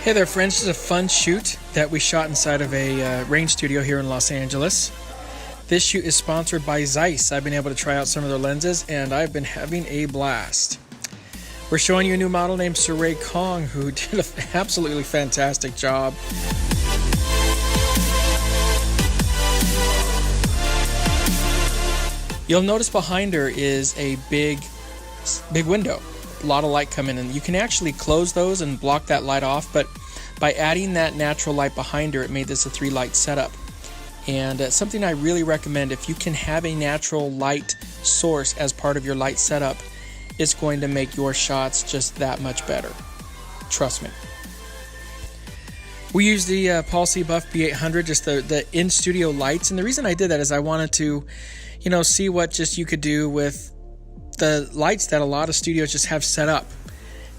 Hey there friends, this is a fun shoot that we shot inside of a range studio here in Los Angeles. This shoot is sponsored by Zeiss. I've been able to try out some of their lenses and I've been having a blast. We're showing you a new model named Sirui Kong who did an absolutely fantastic job. You'll notice behind her is a big window. A lot of light coming in. You can actually close those and block that light off, but by adding that natural light behind her, it made this a 3-light setup. And something I really recommend, if you can have a natural light source as part of your light setup, it's going to make your shots just that much better. Trust me. We used the Paul C. Buff B800, just the in-studio lights, and the reason I did that is I wanted to, see what just you could do with the lights that a lot of studios just have set up,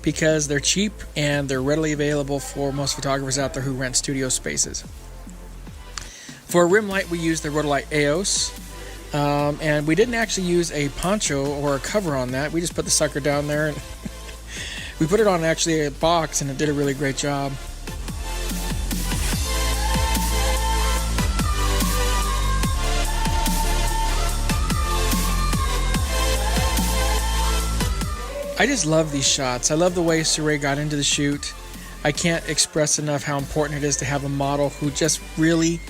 because they're cheap and they're readily available for most photographers out there who rent studio spaces. For a rim light, we used the Rotolite EOS, and we didn't actually use a poncho or a cover on that. We just put the sucker down there and we put it on actually a box, and it did a really great job. I just love these shots. I love the way Sirui got into the shoot. I can't express enough how important it is to have a model who just really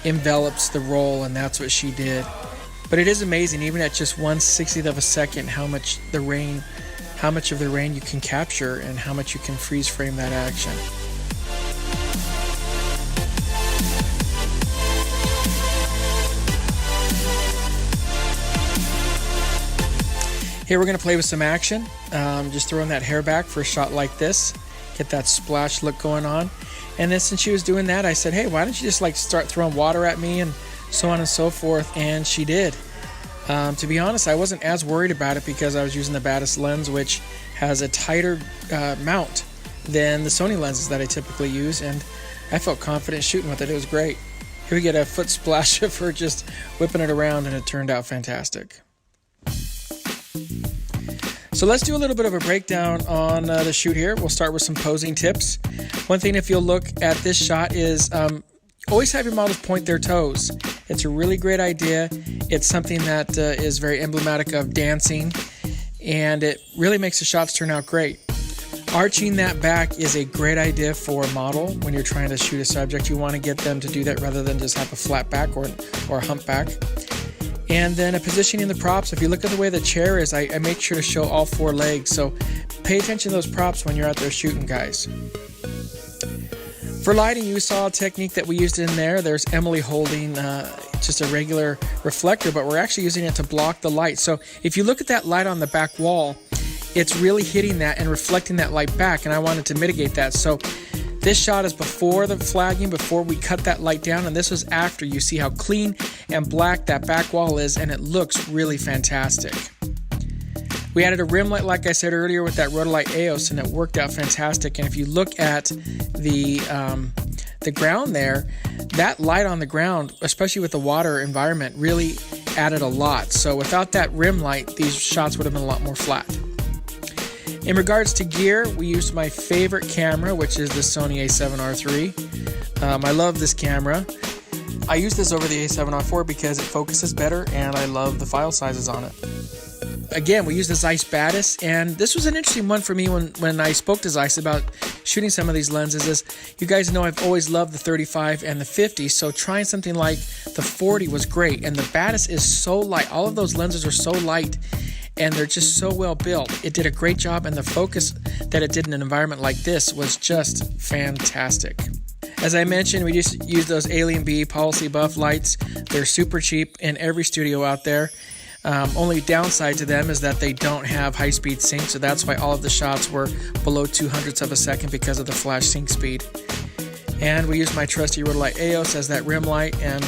envelops the role, and that's what she did. But it is amazing, even at just 1/60th of a second, how much of the rain you can capture and how much you can freeze frame that action. Here we're going to play with some action, just throwing that hair back for a shot like this, get that splash look going on. And then since she was doing that, I said, hey, why don't you just start throwing water at me and so on and so forth, and she did. To be honest, I wasn't as worried about it because I was using the Batis lens, which has a tighter mount than the Sony lenses that I typically use, and I felt confident shooting with it. It was great. Here we get a foot splash of her just whipping it around, and it turned out fantastic. So let's do a little bit of a breakdown on the shoot here. We'll start with some posing tips. One thing, if you'll look at this shot, is always have your models point their toes. It's a really great idea. It's something that is very emblematic of dancing, and it really makes the shots turn out great. Arching that back is a great idea for a model when you're trying to shoot a subject. You want to get them to do that rather than just have a flat back or a hump back. And then positioning the props. If you look at the way the chair is, I make sure to show all 4 legs. So pay attention to those props when you're out there shooting, guys. For lighting, you saw a technique that we used in there. There's Emily holding just a regular reflector, but we're actually using it to block the light. So if you look at that light on the back wall, it's really hitting that and reflecting that light back, and I wanted to mitigate that. So this shot is before the flagging, before we cut that light down, and this was after. You see how clean and black that back wall is, and it looks really fantastic. We added a rim light, like I said earlier, with that Rotolite EOS, and it worked out fantastic. And if you look at the ground there, that light on the ground, especially with the water environment, really added a lot. So without that rim light, these shots would have been a lot more flat. In regards to gear, we used my favorite camera, which is the Sony a7R III. I love this camera. I use this over the a7R IV because it focuses better, and I love the file sizes on it. Again, we used the Zeiss Batis, and this was an interesting one for me when I spoke to Zeiss about shooting some of these lenses. As you guys know, I've always loved the 35 and the 50, so trying something like the 40 was great, and the Batis is so light. All of those lenses are so light, and they're just so well built. It did a great job, and the focus that it did in an environment like this was just fantastic. As I mentioned, we just used those Alien B Paul C. Buff lights. They're super cheap in every studio out there. Only downside to them is that they don't have high-speed sync, so that's why all of the shots were below 200ths of a second because of the flash sync speed. And we used my trusty Rotolite EOS as that rim light, and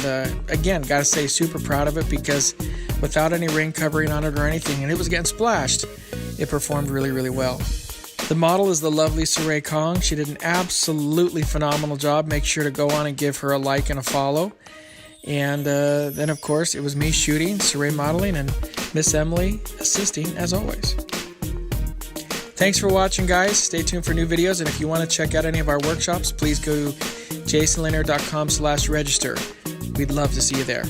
again, gotta say, super proud of it because without any rain covering on it or anything, and it was getting splashed, it performed really, really well. The model is the lovely Sirui Kong. She did an absolutely phenomenal job. Make sure to go on and give her a like and a follow. And then, of course, it was me shooting, Sirui modeling, and Miss Emily assisting, as always. Thanks for watching, guys. Stay tuned for new videos, and if you want to check out any of our workshops, please go to jasonlanier.com/register. We'd love to see you there.